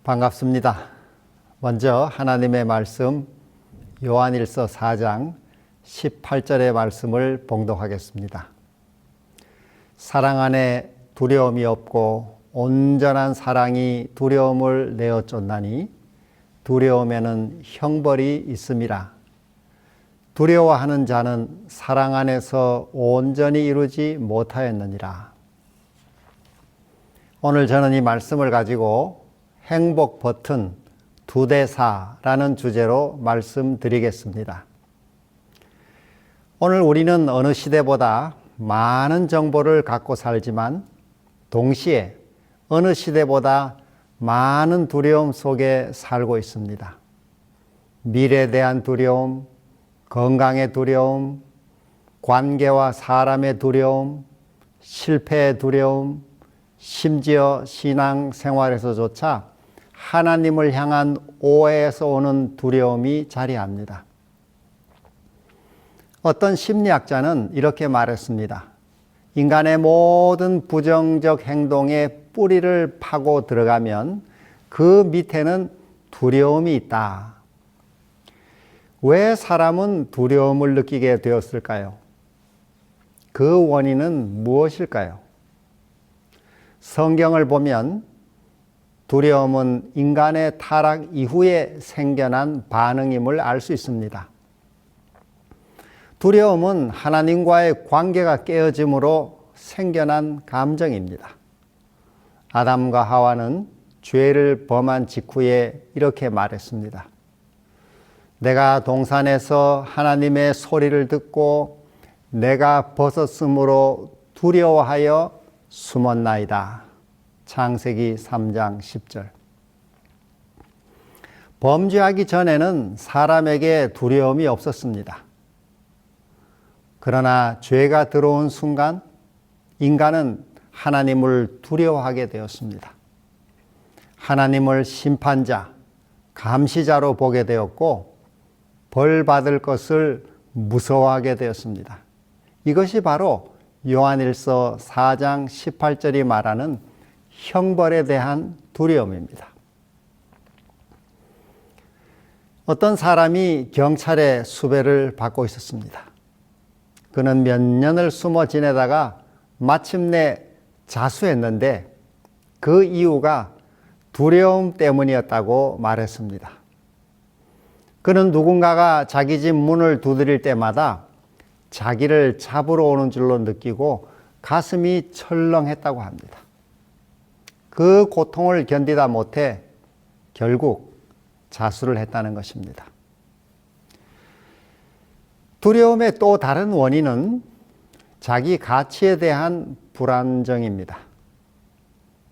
반갑습니다. 먼저 하나님의 말씀 요한일서 4장 18절의 말씀을 봉독하겠습니다. 사랑 안에 두려움이 없고 온전한 사랑이 두려움을 내어 쫓나니 두려움에는 형벌이 있음이라. 두려워하는 자는 사랑 안에서 온전히 이루지 못하였느니라. 오늘 저는 이 말씀을 가지고 행복 버튼 2대4라는 주제로 말씀드리겠습니다. 오늘 우리는 어느 시대보다 많은 정보를 갖고 살지만 동시에 어느 시대보다 많은 두려움 속에 살고 있습니다. 미래에 대한 두려움, 건강의 두려움, 관계와 사람의 두려움, 실패의 두려움, 심지어 신앙생활에서조차 하나님을 향한 오해에서 오는 두려움이 자리합니다. 어떤 심리학자는 이렇게 말했습니다. 인간의 모든 부정적 행동의 뿌리를 파고 들어가면 그 밑에는 두려움이 있다. 왜 사람은 두려움을 느끼게 되었을까요? 그 원인은 무엇일까요? 성경을 보면 두려움은 인간의 타락 이후에 생겨난 반응임을 알 수 있습니다. 두려움은 하나님과의 관계가 깨어짐으로 생겨난 감정입니다. 아담과 하와는 죄를 범한 직후에 이렇게 말했습니다. 내가 동산에서 하나님의 소리를 듣고 내가 벗었으므로 두려워하여 숨었나이다. 창세기 3장 10절. 범죄하기 전에는 사람에게 두려움이 없었습니다. 그러나 죄가 들어온 순간 인간은 하나님을 두려워하게 되었습니다. 하나님을 심판자, 감시자로 보게 되었고 벌 받을 것을 무서워하게 되었습니다. 이것이 바로 요한일서 4장 18절이 말하는 형벌에 대한 두려움입니다. 어떤 사람이 경찰의 수배를 받고 있었습니다. 그는 몇 년을 숨어 지내다가 마침내 자수했는데 그 이유가 두려움 때문이었다고 말했습니다. 그는 누군가가 자기 집 문을 두드릴 때마다 자기를 잡으러 오는 줄로 느끼고 가슴이 철렁했다고 합니다. 그 고통을 견디다 못해 결국 자수를 했다는 것입니다. 두려움의 또 다른 원인은 자기 가치에 대한 불안정입니다.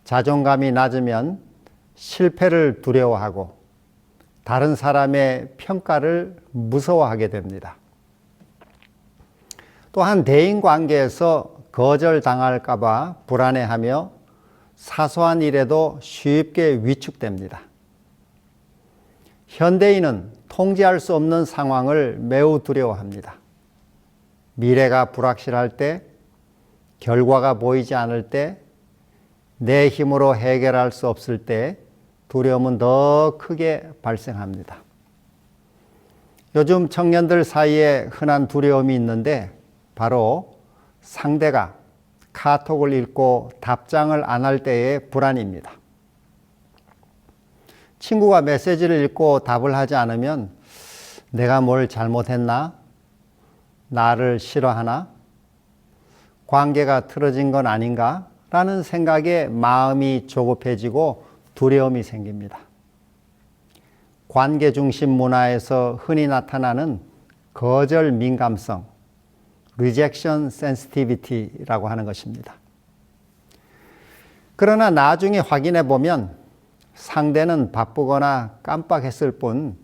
자존감이 낮으면 실패를 두려워하고 다른 사람의 평가를 무서워하게 됩니다. 또한 대인관계에서 거절당할까 봐 불안해하며 사소한 일에도 쉽게 위축됩니다. 현대인은 통제할 수 없는 상황을 매우 두려워합니다. 미래가 불확실할 때, 결과가 보이지 않을 때, 내 힘으로 해결할 수 없을 때 두려움은 더 크게 발생합니다. 요즘 청년들 사이에 흔한 두려움이 있는데 바로 상대가 카톡을 읽고 답장을 안 할 때의 불안입니다. 친구가 메시지를 읽고 답을 하지 않으면 내가 뭘 잘못했나? 나를 싫어하나? 관계가 틀어진 건 아닌가? 라는 생각에 마음이 조급해지고 두려움이 생깁니다. 관계 중심 문화에서 흔히 나타나는 거절 민감성, rejection sensitivity라고 하는 것입니다. 그러나 나중에 확인해 보면 상대는 바쁘거나 깜빡했을 뿐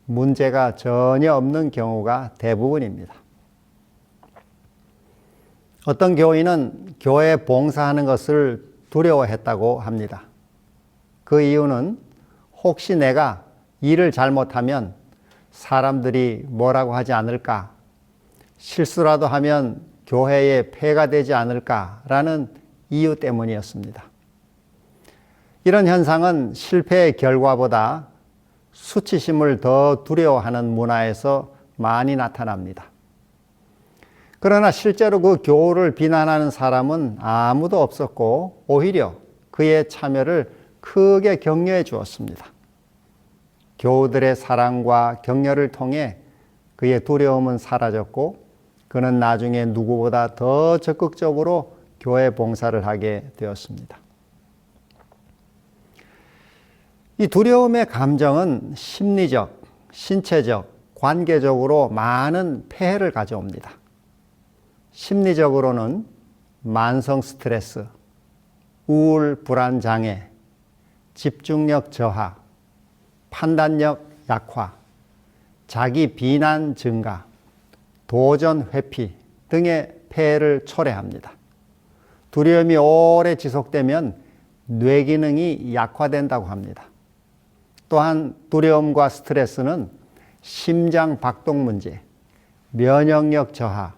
문제가 전혀 없는 경우가 대부분입니다. 어떤 교인은 교회 봉사하는 것을 두려워했다고 합니다. 그 이유는 혹시 내가 일을 잘못하면 사람들이 뭐라고 하지 않을까? 실수라도 하면 교회에 폐가 되지 않을까라는 이유 때문이었습니다. 이런 현상은 실패의 결과보다 수치심을 더 두려워하는 문화에서 많이 나타납니다. 그러나 실제로 그 교우를 비난하는 사람은 아무도 없었고 오히려 그의 참여를 크게 격려해 주었습니다. 교우들의 사랑과 격려를 통해 그의 두려움은 사라졌고 그는 나중에 누구보다 더 적극적으로 교회 봉사를 하게 되었습니다. 이 두려움의 감정은 심리적, 신체적, 관계적으로 많은 폐해를 가져옵니다. 심리적으로는 만성 스트레스, 우울, 불안 장애, 집중력 저하, 판단력 약화, 자기 비난 증가, 도전 회피 등의 폐해를 초래합니다. 두려움이 오래 지속되면 뇌 기능이 약화된다고 합니다. 또한 두려움과 스트레스는 심장 박동 문제, 면역력 저하,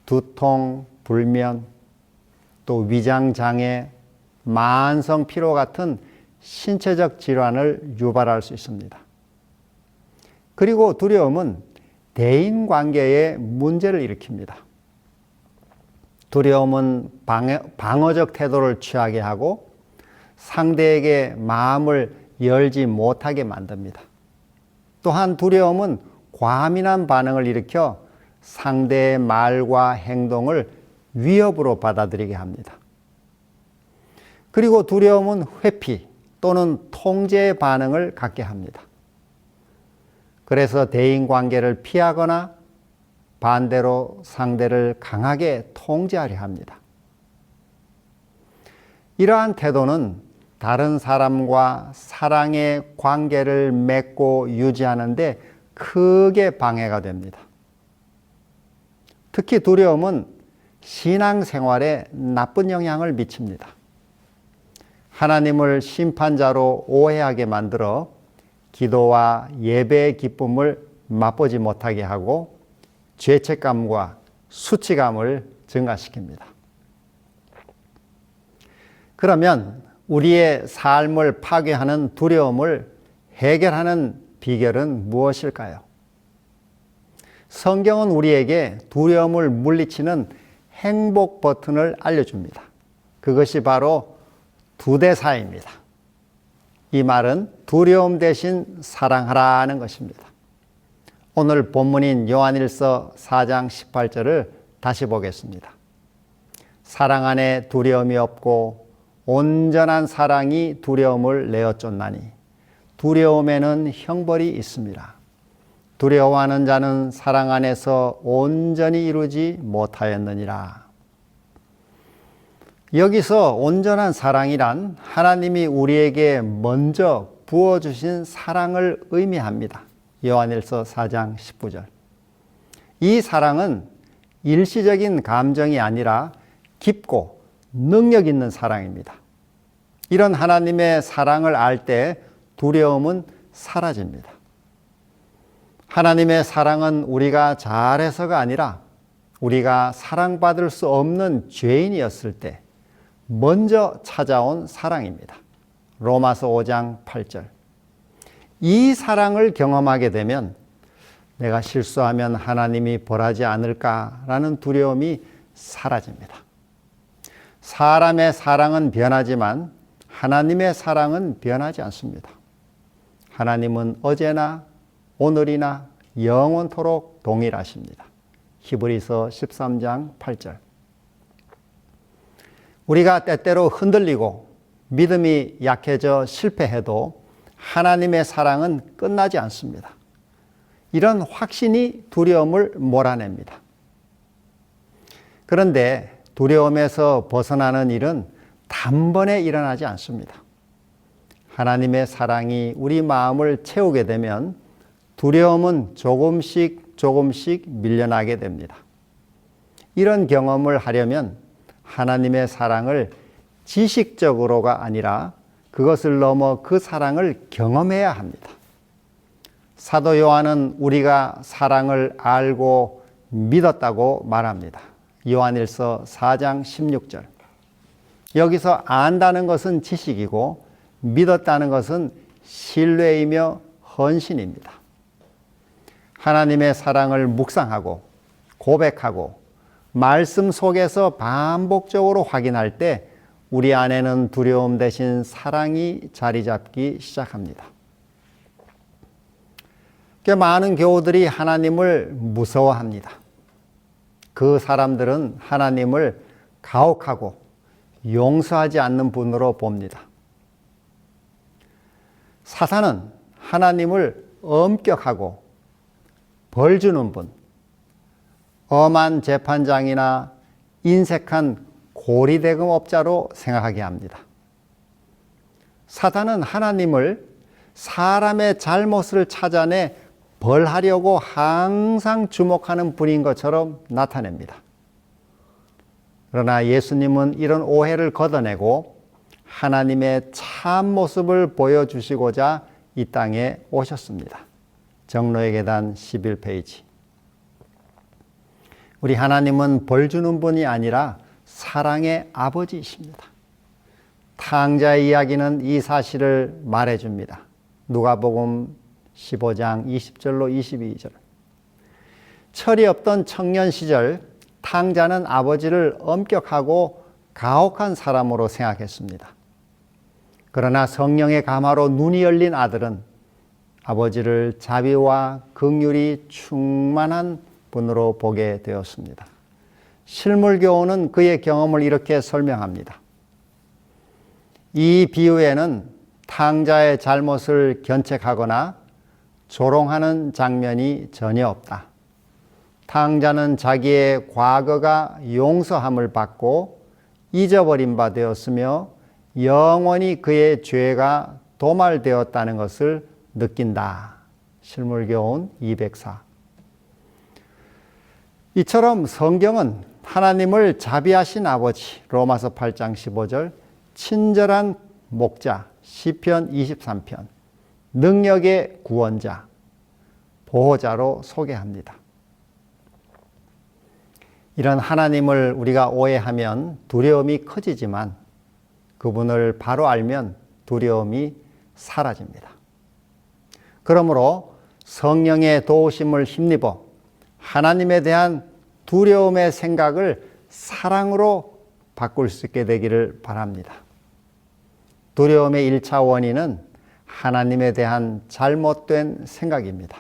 두통, 불면, 또 위장 장애, 만성 피로 같은 신체적 질환을 유발할 수 있습니다. 그리고 두려움은 대인 관계에 문제를 일으킵니다. 두려움은 방어적 태도를 취하게 하고 상대에게 마음을 열지 못하게 만듭니다. 또한 두려움은 과민한 반응을 일으켜 상대의 말과 행동을 위협으로 받아들이게 합니다. 그리고 두려움은 회피 또는 통제의 반응을 갖게 합니다. 그래서 대인관계를 피하거나 반대로 상대를 강하게 통제하려 합니다. 이러한 태도는 다른 사람과 사랑의 관계를 맺고 유지하는 데 크게 방해가 됩니다. 특히 두려움은 신앙생활에 나쁜 영향을 미칩니다. 하나님을 심판자로 오해하게 만들어 기도와 예배의 기쁨을 맛보지 못하게 하고 죄책감과 수치감을 증가시킵니다. 그러면 우리의 삶을 파괴하는 두려움을 해결하는 비결은 무엇일까요? 성경은 우리에게 두려움을 물리치는 행복 버튼을 알려줍니다. 그것이 바로 두대사입니다. 이 말은 두려움 대신 사랑하라는 것입니다. 오늘 본문인 요한일서 4장 18절을 다시 보겠습니다. 사랑 안에 두려움이 없고 온전한 사랑이 두려움을 내어 쫓나니 두려움에는 형벌이 있습니다. 두려워하는 자는 사랑 안에서 온전히 이루지 못하였느니라. 여기서 온전한 사랑이란 하나님이 우리에게 먼저 부어주신 사랑을 의미합니다. 요한일서 4장 19절. 이 사랑은 일시적인 감정이 아니라 깊고 능력 있는 사랑입니다. 이런 하나님의 사랑을 알 때 두려움은 사라집니다. 하나님의 사랑은 우리가 잘해서가 아니라 우리가 사랑받을 수 없는 죄인이었을 때 먼저 찾아온 사랑입니다. 로마서 5장 8절. 이 사랑을 경험하게 되면 내가 실수하면 하나님이 벌하지 않을까라는 두려움이 사라집니다. 사람의 사랑은 변하지만 하나님의 사랑은 변하지 않습니다. 하나님은 어제나 오늘이나 영원토록 동일하십니다. 히브리서 13장 8절. 우리가 때때로 흔들리고 믿음이 약해져 실패해도 하나님의 사랑은 끝나지 않습니다. 이런 확신이 두려움을 몰아냅니다. 그런데 두려움에서 벗어나는 일은 단번에 일어나지 않습니다. 하나님의 사랑이 우리 마음을 채우게 되면 두려움은 조금씩 밀려나게 됩니다. 이런 경험을 하려면 하나님의 사랑을 지식적으로가 아니라 그것을 넘어 그 사랑을 경험해야 합니다. 사도 요한은 우리가 사랑을 알고 믿었다고 말합니다. 요한일서 4장 16절. 여기서 안다는 것은 지식이고 믿었다는 것은 신뢰이며 헌신입니다. 하나님의 사랑을 묵상하고 고백하고 말씀 속에서 반복적으로 확인할 때 우리 안에는 두려움 대신 사랑이 자리 잡기 시작합니다. 많은 교우들이 하나님을 무서워합니다. 그 사람들은 하나님을 가혹하고 용서하지 않는 분으로 봅니다. 사탄은 하나님을 엄격하고 벌 주는 분, 엄한 재판장이나 인색한 고리대금업자로 생각하게 합니다. 사탄은 하나님을 사람의 잘못을 찾아내 벌하려고 항상 주목하는 분인 것처럼 나타냅니다. 그러나 예수님은 이런 오해를 걷어내고 하나님의 참 모습을 보여주시고자 이 땅에 오셨습니다. 정로의 계단 11페이지. 우리 하나님은 벌 주는 분이 아니라 사랑의 아버지이십니다. 탕자의 이야기는 이 사실을 말해줍니다. 누가복음 15장 20절로 22절. 철이 없던 청년 시절 탕자는 아버지를 엄격하고 가혹한 사람으로 생각했습니다. 그러나 성령의 감화로 눈이 열린 아들은 아버지를 자비와 긍휼이 충만한 분으로 보게 되었습니다. 실물교훈은 그의 경험을 이렇게 설명합니다. 이 비유에는 탕자의 잘못을 견책하거나 조롱하는 장면이 전혀 없다. 탕자는 자기의 과거가 용서함을 받고 잊어버린 바 되었으며 영원히 그의 죄가 도말되었다는 것을 느낀다. 실물교훈 204. 이처럼 성경은 하나님을 자비하신 아버지 로마서 8장 15절, 친절한 목자 시편 23편, 능력의 구원자, 보호자로 소개합니다. 이런 하나님을 우리가 오해하면 두려움이 커지지만 그분을 바로 알면 두려움이 사라집니다. 그러므로 성령의 도우심을 힘입어 하나님에 대한 두려움의 생각을 사랑으로 바꿀 수 있게 되기를 바랍니다. 두려움의 1차 원인은 하나님에 대한 잘못된 생각입니다.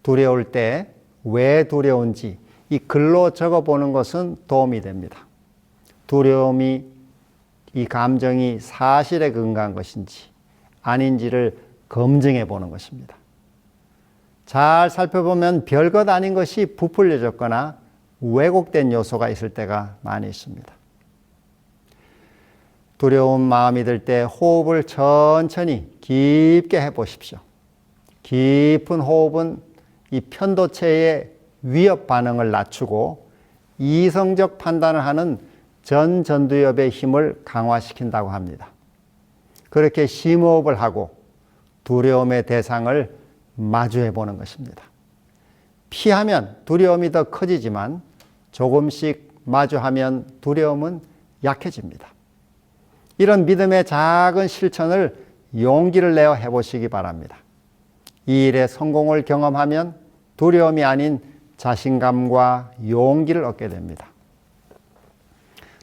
두려울 때 왜 두려운지 이 글로 적어보는 것은 도움이 됩니다. 두려움이 이 감정이 사실에 근거한 것인지 아닌지를 검증해 보는 것입니다. 잘 살펴보면 별것 아닌 것이 부풀려졌거나 왜곡된 요소가 있을 때가 많이 있습니다. 두려운 마음이 들 때 호흡을 천천히 깊게 해보십시오. 깊은 호흡은 이 편도체의 위협 반응을 낮추고 이성적 판단을 하는 전두엽의 힘을 강화시킨다고 합니다. 그렇게 심호흡을 하고 두려움의 대상을 마주해 보는 것입니다. 피하면 두려움이 더 커지지만 조금씩 마주하면 두려움은 약해집니다. 이런 믿음의 작은 실천을 용기를 내어 해보시기 바랍니다. 이 일의 성공을 경험하면 두려움이 아닌 자신감과 용기를 얻게 됩니다.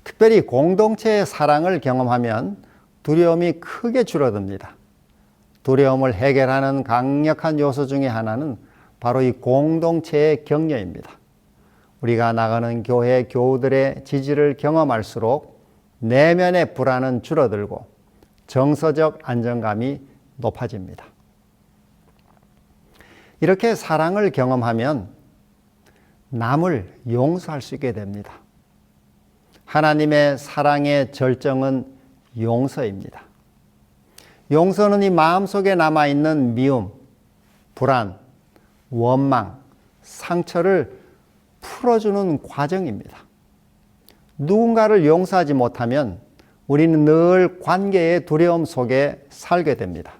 특별히 공동체의 사랑을 경험하면 두려움이 크게 줄어듭니다. 두려움을 해결하는 강력한 요소 중에 하나는 바로 이 공동체의 격려입니다. 우리가 나가는 교회 교우들의 지지를 경험할수록 내면의 불안은 줄어들고 정서적 안정감이 높아집니다. 이렇게 사랑을 경험하면 남을 용서할 수 있게 됩니다. 하나님의 사랑의 절정은 용서입니다. 용서는 이 마음속에 남아있는 미움, 불안, 원망, 상처를 풀어주는 과정입니다. 누군가를 용서하지 못하면 우리는 늘 관계의 두려움 속에 살게 됩니다.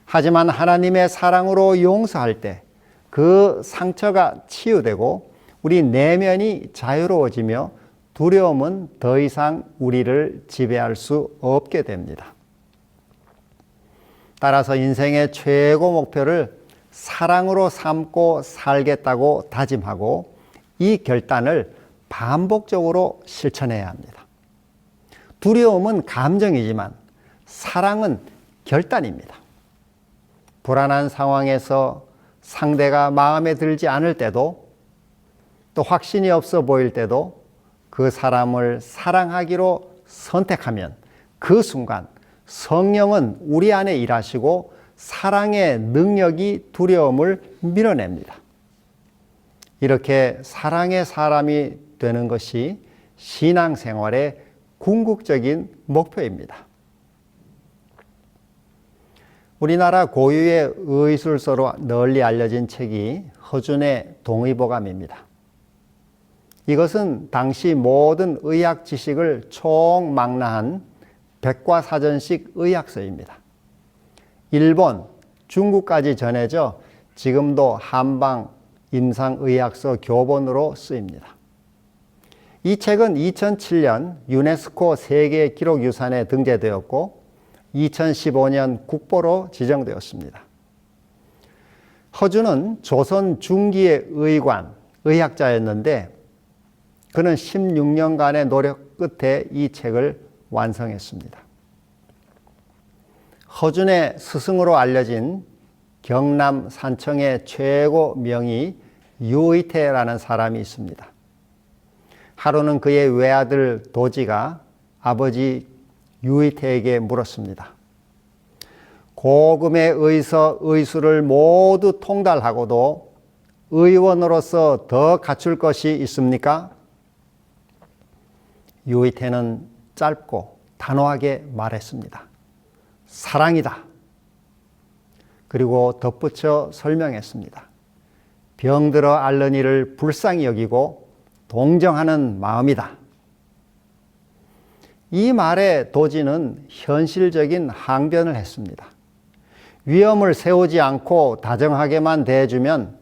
하지만 하나님의 사랑으로 용서할 때 그 상처가 치유되고 우리 내면이 자유로워지며 두려움은 더 이상 우리를 지배할 수 없게 됩니다. 따라서 인생의 최고 목표를 사랑으로 삼고 살겠다고 다짐하고 이 결단을 반복적으로 실천해야 합니다. 두려움은 감정이지만 사랑은 결단입니다. 불안한 상황에서 상대가 마음에 들지 않을 때도 또 확신이 없어 보일 때도 그 사람을 사랑하기로 선택하면 그 순간 성령은 우리 안에 일하시고 사랑의 능력이 두려움을 밀어냅니다. 이렇게 사랑의 사람이 되는 것이 신앙생활의 궁극적인 목표입니다. 우리나라 고유의 의술서로 널리 알려진 책이 허준의 동의보감입니다. 이것은 당시 모든 의학 지식을 총망라한 백과사전식 의학서입니다. 일본, 중국까지 전해져 지금도 한방 임상의학서 교본으로 쓰입니다. 이 책은 2007년 유네스코 세계기록유산에 등재되었고 2015년 국보로 지정되었습니다. 허준은 조선 중기의 의관, 의학자였는데 그는 16년간의 노력 끝에 이 책을 완성했습니다. 허준의 스승으로 알려진 경남 산청의 최고 명의 유의태라는 사람이 있습니다. 하루는 그의 외아들 도지가 아버지 유의태에게 물었습니다. 고금의 의서, 의술을 모두 통달하고도 의원으로서 더 갖출 것이 있습니까? 유의태는 짧고 단호하게 말했습니다. 사랑이다. 그리고 덧붙여 설명했습니다. 병들어 앓는 이를 불쌍히 여기고 동정하는 마음이다. 이 말에 도지는 현실적인 항변을 했습니다. 위험을 세우지 않고 다정하게만 대해주면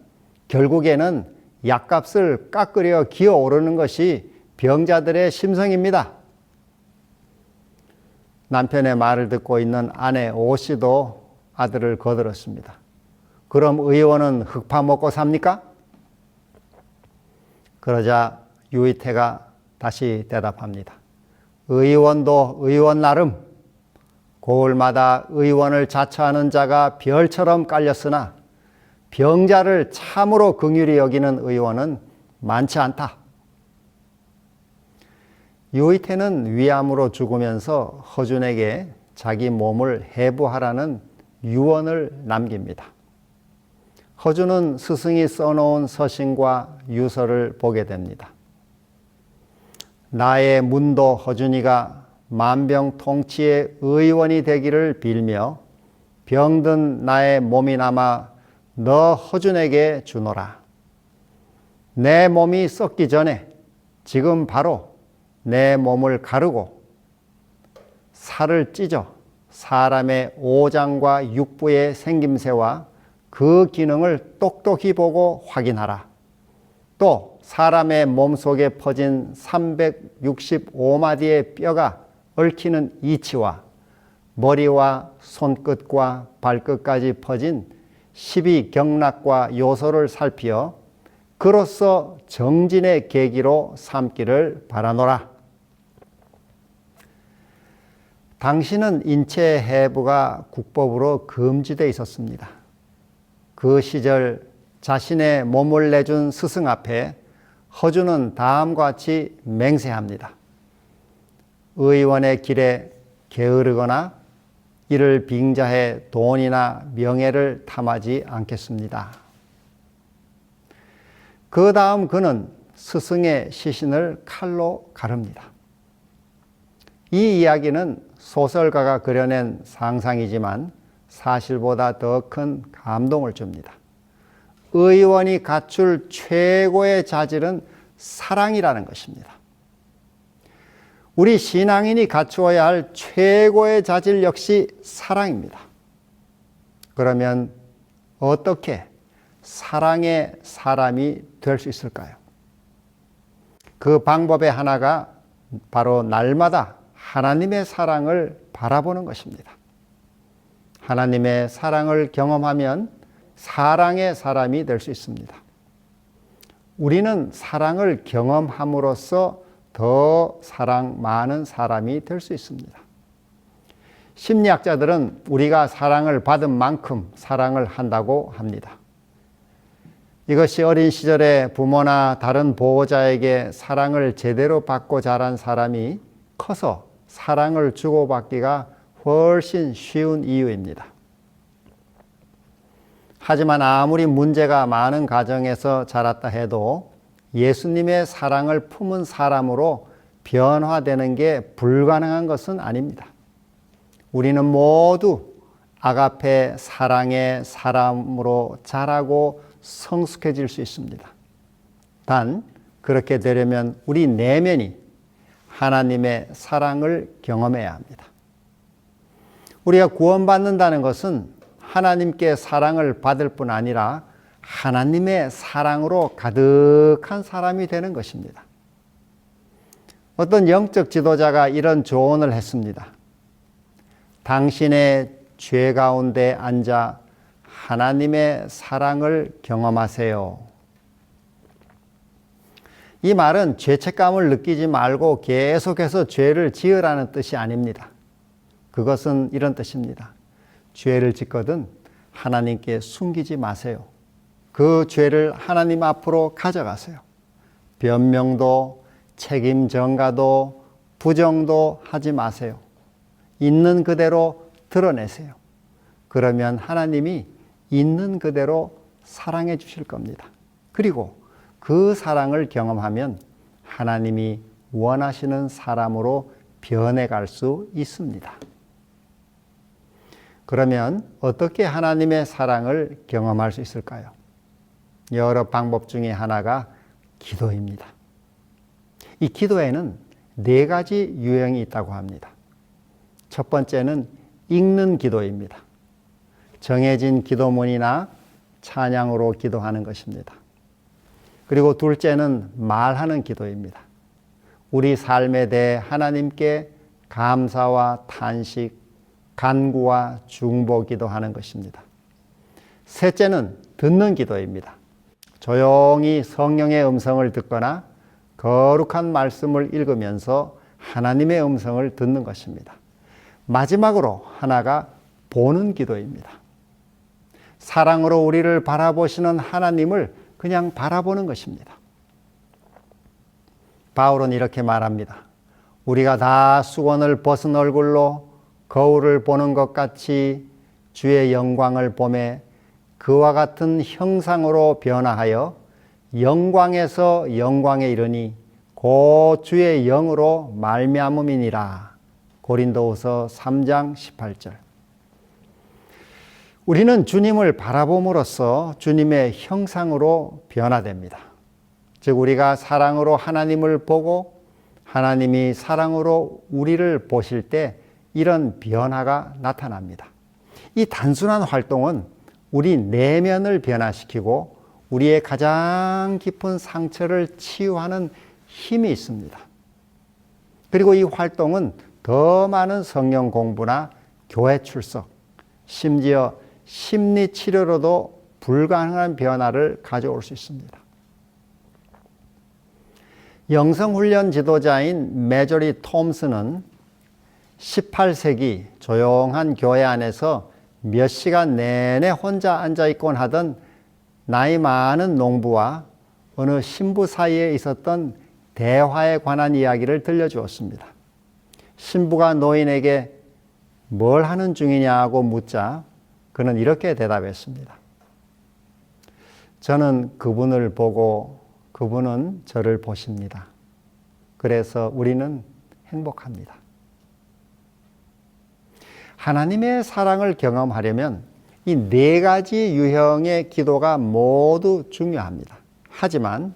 결국에는 약값을 깎으려 기어오르는 것이 병자들의 심성입니다. 남편의 말을 듣고 있는 아내 오 씨도 아들을 거들었습니다. 그럼 의원은 흙 파먹고 삽니까? 그러자 유의태가 다시 대답합니다. 의원도 의원 나름 고을마다 의원을 자처하는 자가 별처럼 깔렸으나 병자를 참으로 긍휼히 여기는 의원은 많지 않다. 유의태는 위암으로 죽으면서 허준에게 자기 몸을 해부하라는 유언을 남깁니다. 허준은 스승이 써놓은 서신과 유서를 보게 됩니다. 나의 문도 허준이가 만병통치의 의원이 되기를 빌며 병든 나의 몸이나마 너 허준에게 주노라. 내 몸이 썩기 전에 지금 바로 내 몸을 가르고 살을 찢어 사람의 오장과 육부의 생김새와 그 기능을 똑똑히 보고 확인하라. 또 사람의 몸속에 퍼진 365마디의 뼈가 얽히는 이치와 머리와 손끝과 발끝까지 퍼진 12경락과 요소를 살피어 그로써 정진의 계기로 삼기를 바라노라. 당시는 인체 해부가 국법으로 금지되어 있었습니다. 그 시절 자신의 몸을 내준 스승 앞에 허준은 다음과 같이 맹세합니다. 의원의 길에 게으르거나 이를 빙자해 돈이나 명예를 탐하지 않겠습니다. 그 다음 그는 스승의 시신을 칼로 가릅니다. 이 이야기는 소설가가 그려낸 상상이지만 사실보다 더 큰 감동을 줍니다. 의원이 갖출 최고의 자질은 사랑이라는 것입니다. 우리 신앙인이 갖추어야 할 최고의 자질 역시 사랑입니다. 그러면 어떻게 사랑의 사람이 될 수 있을까요? 그 방법의 하나가 바로 날마다 하나님의 사랑을 바라보는 것입니다. 하나님의 사랑을 경험하면 사랑의 사람이 될 수 있습니다. 우리는 사랑을 경험함으로써 더 사랑 많은 사람이 될 수 있습니다. 심리학자들은 우리가 사랑을 받은 만큼 사랑을 한다고 합니다. 이것이 어린 시절에 부모나 다른 보호자에게 사랑을 제대로 받고 자란 사람이 커서 사랑을 주고받기가 훨씬 쉬운 이유입니다. 하지만 아무리 문제가 많은 가정에서 자랐다 해도 예수님의 사랑을 품은 사람으로 변화되는 게 불가능한 것은 아닙니다. 우리는 모두 아가페 사랑의 사람으로 자라고 성숙해질 수 있습니다. 단 그렇게 되려면 우리 내면이 하나님의 사랑을 경험해야 합니다. 우리가 구원받는다는 것은 하나님께 사랑을 받을 뿐 아니라 하나님의 사랑으로 가득한 사람이 되는 것입니다. 어떤 영적 지도자가 이런 조언을 했습니다. 당신의 죄 가운데 앉아 하나님의 사랑을 경험하세요. 이 말은 죄책감을 느끼지 말고 계속해서 죄를 지으라는 뜻이 아닙니다. 그것은 이런 뜻입니다. 죄를 짓거든 하나님께 숨기지 마세요. 그 죄를 하나님 앞으로 가져가세요. 변명도 책임 전가도 부정도 하지 마세요. 있는 그대로 드러내세요. 그러면 하나님이 있는 그대로 사랑해 주실 겁니다. 그리고 그 사랑을 경험하면 하나님이 원하시는 사람으로 변해갈 수 있습니다. 그러면 어떻게 하나님의 사랑을 경험할 수 있을까요? 여러 방법 중에 하나가 기도입니다. 이 기도에는 4가지 유형이 있다고 합니다. 첫 번째는 읽는 기도입니다. 정해진 기도문이나 찬양으로 기도하는 것입니다. 그리고 둘째는 말하는 기도입니다. 우리 삶에 대해 하나님께 감사와 탄식, 간구와 중보 기도하는 것입니다. 셋째는 듣는 기도입니다. 조용히 성령의 음성을 듣거나 거룩한 말씀을 읽으면서 하나님의 음성을 듣는 것입니다. 마지막으로 하나가 보는 기도입니다. 사랑으로 우리를 바라보시는 하나님을 그냥 바라보는 것입니다. 바울은 이렇게 말합니다. 우리가 다 수건을 벗은 얼굴로 거울을 보는 것 같이 주의 영광을 보매 그와 같은 형상으로 변화하여 영광에서 영광에 이르니 곧 주의 영으로 말미암음이니라. 고린도후서 3장 18절. 우리는 주님을 바라봄으로써 주님의 형상으로 변화됩니다. 즉 우리가 사랑으로 하나님을 보고 하나님이 사랑으로 우리를 보실 때 이런 변화가 나타납니다. 이 단순한 활동은 우리 내면을 변화시키고 우리의 가장 깊은 상처를 치유하는 힘이 있습니다. 그리고 이 활동은 더 많은 성경 공부나 교회 출석, 심지어 심리 치료로도 불가능한 변화를 가져올 수 있습니다. 영성훈련 지도자인 매저리 톰슨은 18세기 조용한 교회 안에서 몇 시간 내내 혼자 앉아있곤 하던 나이 많은 농부와 어느 신부 사이에 있었던 대화에 관한 이야기를 들려주었습니다. 신부가 노인에게 뭘 하는 중이냐고 묻자 그는 이렇게 대답했습니다. 저는 그분을 보고 그분은 저를 보십니다. 그래서 우리는 행복합니다. 하나님의 사랑을 경험하려면 이 4가지 유형의 기도가 모두 중요합니다. 하지만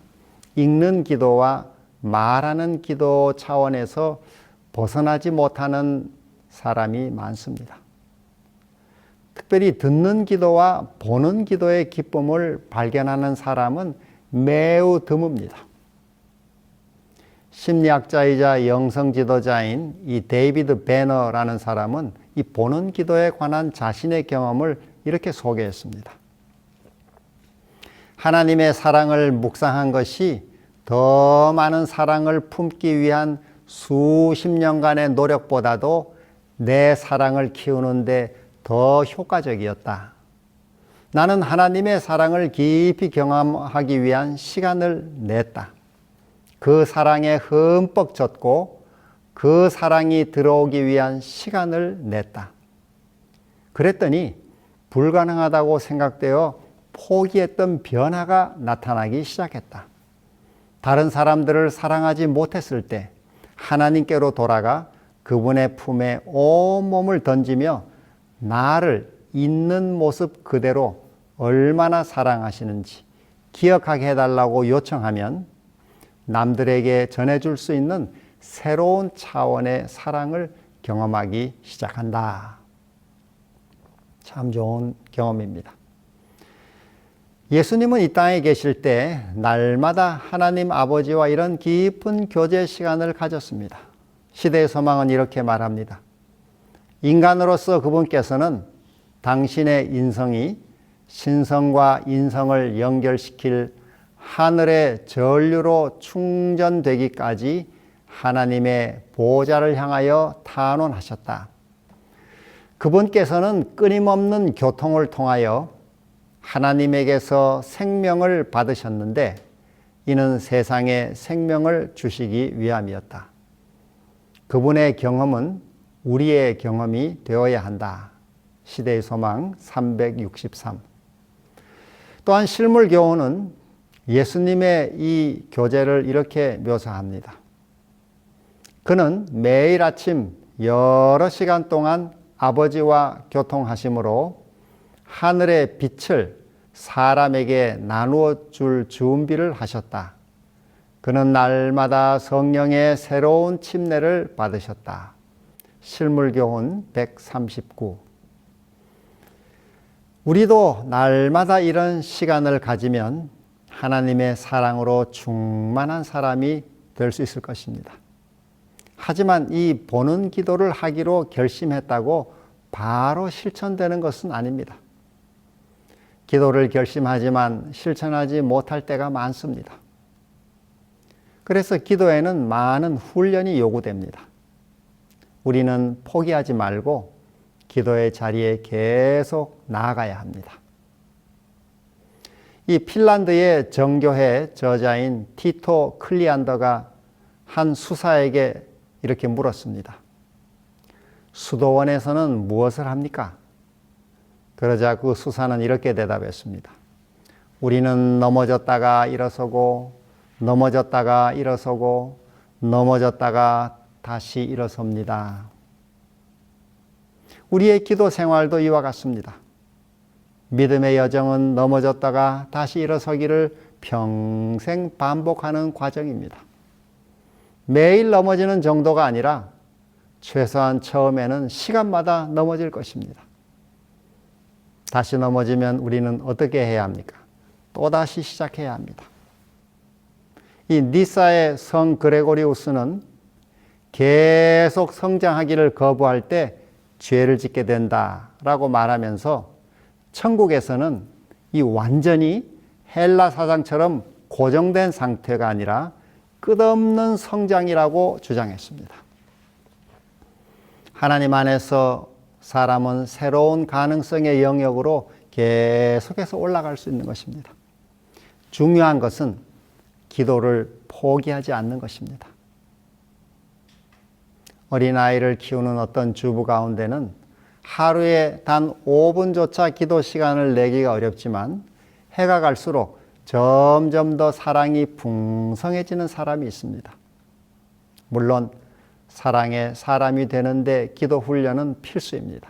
읽는 기도와 말하는 기도 차원에서 벗어나지 못하는 사람이 많습니다. 특별히 듣는 기도와 보는 기도의 기쁨을 발견하는 사람은 매우 드뭅니다. 심리학자이자 영성 지도자인 이 데이비드 배너라는 사람은 이 보는 기도에 관한 자신의 경험을 이렇게 소개했습니다. 하나님의 사랑을 묵상한 것이 더 많은 사랑을 품기 위한 수십 년간의 노력보다도 내 사랑을 키우는데 더 효과적이었다. 나는 하나님의 사랑을 깊이 경험하기 위한 시간을 냈다. 그 사랑에 흠뻑 젖고 그 사랑이 들어오기 위한 시간을 냈다. 그랬더니 불가능하다고 생각되어 포기했던 변화가 나타나기 시작했다. 다른 사람들을 사랑하지 못했을 때 하나님께로 돌아가 그분의 품에 온몸을 던지며 나를 있는 모습 그대로 얼마나 사랑하시는지 기억하게 해달라고 요청하면 남들에게 전해줄 수 있는 새로운 차원의 사랑을 경험하기 시작한다. 참 좋은 경험입니다. 예수님은 이 땅에 계실 때 날마다 하나님 아버지와 이런 깊은 교제 시간을 가졌습니다. 시대의 소망은 이렇게 말합니다. 인간으로서 그분께서는 당신의 인성이 신성과 인성을 연결시킬 하늘의 전류로 충전되기까지 하나님의 보좌를 향하여 탄원하셨다. 그분께서는 끊임없는 교통을 통하여 하나님에게서 생명을 받으셨는데 이는 세상에 생명을 주시기 위함이었다. 그분의 경험은 우리의 경험이 되어야 한다. 시대의 소망 363. 또한 실물교훈은 예수님의 이 교제를 이렇게 묘사합니다. 그는 매일 아침 여러 시간 동안 아버지와 교통하심으로 하늘의 빛을 사람에게 나누어 줄 준비를 하셨다. 그는 날마다 성령의 새로운 침례를 받으셨다. 실물교훈 139. 우리도 날마다 이런 시간을 가지면 하나님의 사랑으로 충만한 사람이 될 수 있을 것입니다. 하지만 이 보는 기도를 하기로 결심했다고 바로 실천되는 것은 아닙니다. 기도를 결심하지만 실천하지 못할 때가 많습니다. 그래서 기도에는 많은 훈련이 요구됩니다. 우리는 포기하지 말고 기도의 자리에 계속 나아가야 합니다. 이 핀란드의 정교회 저자인 티토 클리안더가 한 수사에게 이렇게 물었습니다. 수도원에서는 무엇을 합니까? 그러자 그 수사는 이렇게 대답했습니다. 우리는 넘어졌다가 일어서고 넘어졌다가 일어서고 넘어졌다가 다시 일어섭니다. 우리의 기도 생활도 이와 같습니다. 믿음의 여정은 넘어졌다가 다시 일어서기를 평생 반복하는 과정입니다. 매일 넘어지는 정도가 아니라 최소한 처음에는 시간마다 넘어질 것입니다. 다시 넘어지면 우리는 어떻게 해야 합니까? 또다시 시작해야 합니다. 이 니사의 성 그레고리우스는 계속 성장하기를 거부할 때 죄를 짓게 된다라고 말하면서 천국에서는 이 완전히 헬라 사상처럼 고정된 상태가 아니라 끝없는 성장이라고 주장했습니다. 하나님 안에서 사람은 새로운 가능성의 영역으로 계속해서 올라갈 수 있는 것입니다. 중요한 것은 기도를 포기하지 않는 것입니다. 어린아이를 키우는 어떤 주부 가운데는 하루에 단 5분조차 기도 시간을 내기가 어렵지만 해가 갈수록 점점 더 사랑이 풍성해지는 사람이 있습니다. 물론 사랑의 사람이 되는데 기도 훈련은 필수입니다.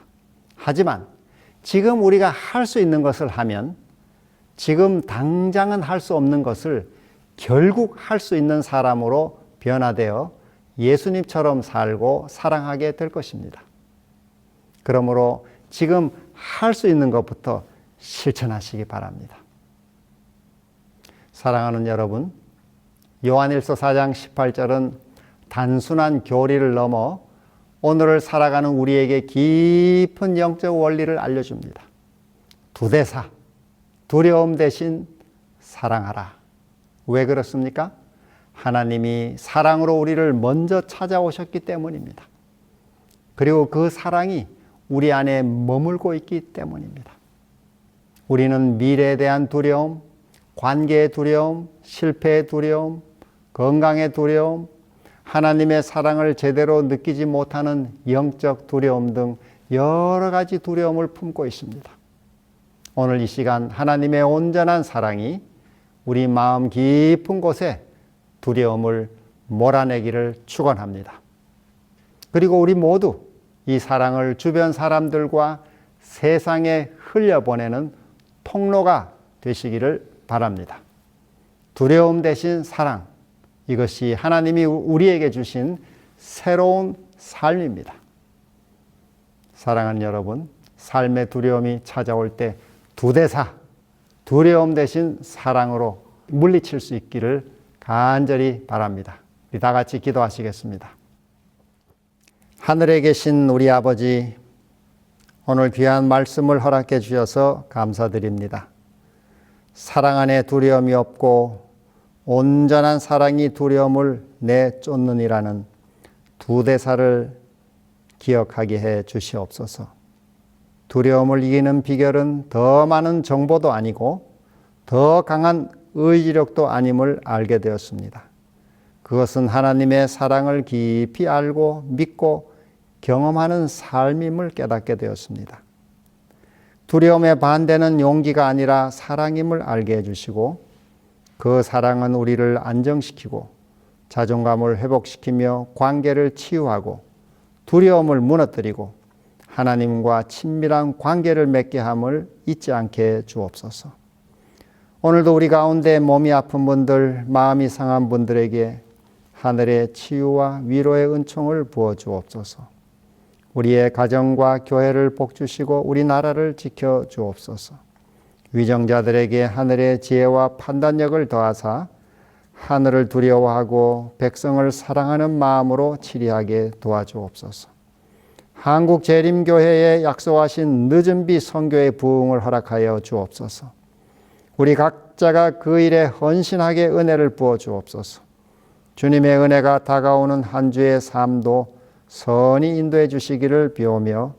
하지만 지금 우리가 할 수 있는 것을 하면 지금 당장은 할 수 없는 것을 결국 할 수 있는 사람으로 변화되어 예수님처럼 살고 사랑하게 될 것입니다. 그러므로 지금 할 수 있는 것부터 실천하시기 바랍니다. 사랑하는 여러분, 요한일서 4장 18절은 단순한 교리를 넘어 오늘을 살아가는 우리에게 깊은 영적 원리를 알려줍니다. 두대사, 두려움 대신 사랑하라. 왜 그렇습니까? 하나님이 사랑으로 우리를 먼저 찾아오셨기 때문입니다. 그리고 그 사랑이 우리 안에 머물고 있기 때문입니다. 우리는 미래에 대한 두려움, 관계의 두려움, 실패의 두려움, 건강의 두려움, 하나님의 사랑을 제대로 느끼지 못하는 영적 두려움 등 여러 가지 두려움을 품고 있습니다. 오늘 이 시간 하나님의 온전한 사랑이 우리 마음 깊은 곳에 두려움을 몰아내기를 축원합니다. 그리고 우리 모두 이 사랑을 주변 사람들과 세상에 흘려보내는 통로가 되시기를 바랍니다. 두려움 대신 사랑, 이것이 하나님이 우리에게 주신 새로운 삶입니다. 사랑하는 여러분, 삶의 두려움이 찾아올 때 두대사, 두려움 대신 사랑으로 물리칠 수 있기를 간절히 바랍니다. 우리 다 같이 기도하시겠습니다. 하늘에 계신 우리 아버지, 오늘 귀한 말씀을 허락해 주셔서 감사드립니다. 사랑 안에 두려움이 없고 온전한 사랑이 두려움을 내쫓느니라는 두 대사를 기억하게 해 주시옵소서. 두려움을 이기는 비결은 더 많은 정보도 아니고 더 강한 의지력도 아님을 알게 되었습니다. 그것은 하나님의 사랑을 깊이 알고 믿고 경험하는 삶임을 깨닫게 되었습니다. 두려움의 반대는 용기가 아니라 사랑임을 알게 해주시고 그 사랑은 우리를 안정시키고 자존감을 회복시키며 관계를 치유하고 두려움을 무너뜨리고 하나님과 친밀한 관계를 맺게 함을 잊지 않게 주옵소서. 오늘도 우리 가운데 몸이 아픈 분들, 마음이 상한 분들에게 하늘의 치유와 위로의 은총을 부어 주옵소서. 우리의 가정과 교회를 복주시고 우리나라를 지켜 주옵소서. 위정자들에게 하늘의 지혜와 판단력을 더하사 하늘을 두려워하고 백성을 사랑하는 마음으로 치리하게 도와주옵소서. 한국재림교회에 약속하신 늦은비 선교의 부흥을 허락하여 주옵소서. 우리 각자가 그 일에 헌신하게 은혜를 부어 주옵소서. 주님의 은혜가 다가오는 한 주의 삶도 선히 인도해 주시기를 비오며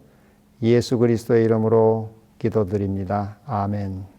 예수 그리스도의 이름으로 기도드립니다. 아멘.